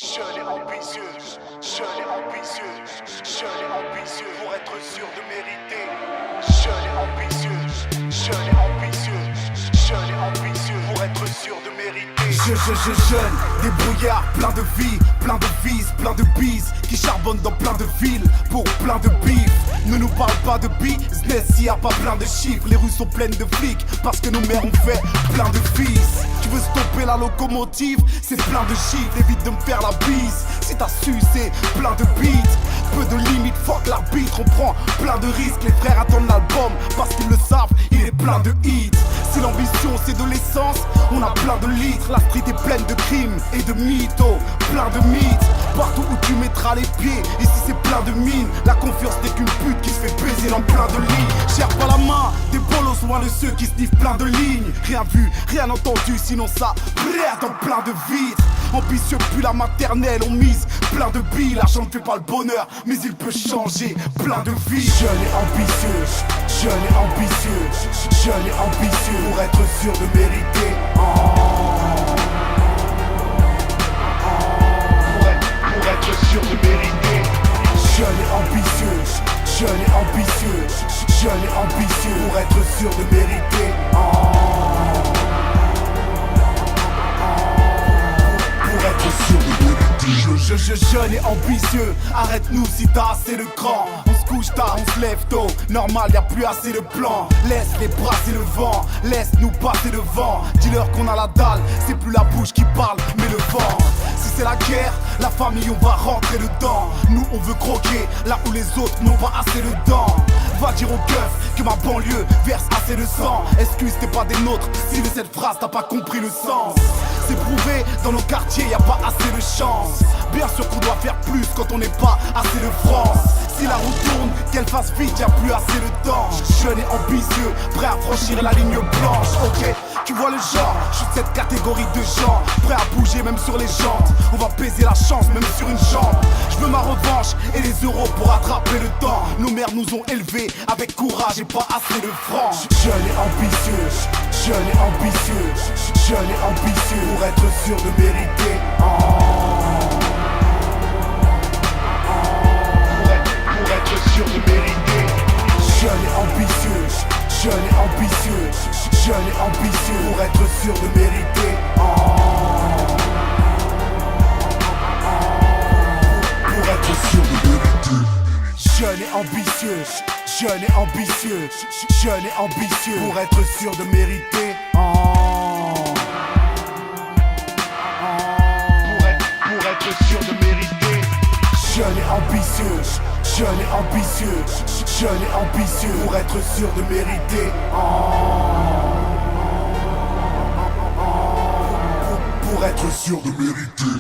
Jeune et ambitieux, jeune et ambitieux, jeune et ambitieux pour être sûr de mériter. Jeune et ambitieux, jeune et ambitieux, jeune et ambitieux pour être sûr de mériter. Jeune, débrouillard, plein de vie, plein de vices, plein de bises qui charbonnent dans plein de villes pour plein de bif. Ne nous parle pas de business s'il y a pas plein de chiffres. Les rues sont pleines de flics parce que nos mères ont fait plein de fils. Tu veux stopper la locomotive, c'est plein de chiffres. Évite de me faire la bise. Si t'as su, c'est plein de beats. Peu de limites, fuck l'arbitre. On prend plein de risques. Les frères attendent l'album parce qu'ils le savent, il est plein de hits. Si l'ambition c'est de l'essence, on a plein de litres. La street est pleine de crimes et de mythos, plein de mythes. Partout où tu mettras les pieds, ici c'est plein de mines. La confiance n'est qu'une pute qui se fait baiser dans plein de lits. Cherche pas la main, des bolos loin de ceux qui sniffent plein de lignes. Rien vu, rien entendu, sinon ça brère dans plein de vitres. Ambitieux puis la maternelle, on mise plein de billes. L'argent ne fait pas le bonheur, mais il peut changer plein de vies. Jeune et ambitieux, jeune et ambitieux, jeune et ambitieux pour être sûr de mériter. Pour être sûr de mériter. Jeune et ambitieux, jeune et ambitieux, jeune et ambitieux pour être sûr de mériter. Pour être sûr de mériter. Jeune et ambitieux, arrête-nous si t'as assez de cran. On se couche tard, on se lève tôt, normal y'a plus assez de plans. Laisse les brasser le vent, laisse-nous passer devant. Dis-leur qu'on a la dalle, c'est plus la bouche qui parle, mais le vent. Si c'est la guerre, la famille on va rentrer dedans. Nous on veut croquer, là où les autres n'ont pas assez de dents. Va dire au keuf que ma banlieue verse assez de sang. Excuse t'es pas des nôtres, si de cette phrase t'as pas compris le sens. C'est prouvé, dans nos quartiers y a pas assez de chance. Bien sûr qu'on doit faire plus quand on n'est pas assez de France. Si la roue tourne, qu'elle fasse vite, y'a plus assez de temps. Jeune et ambitieux, prêt à franchir la ligne blanche. Ok, tu vois le genre, je suis de cette catégorie de gens. Prêt à bouger même sur les jantes. On va baiser la chance même sur une jambe. Je veux ma revanche et les euros pour attraper le temps. Nos mères nous ont élevés avec courage et pas assez de francs. Jeune et ambitieux, jeune et ambitieux, jeune et ambitieux pour être sûr de mériter. Pour être sûr de mériter. Jeune et ambitieux, jeune et ambitieux, jeune et ambitieux pour être sûr de mériter. Pour être sûr de mériter. Jeune et ambitieux, jeune et ambitieux, jeune et ambitieux pour être sûr de mériter. Pour être sûr de mériter. Jeune et ambitieux, jeune et ambitieux, jeune et ambitieux pour être sûr de mériter. Pour être sûr de mériter.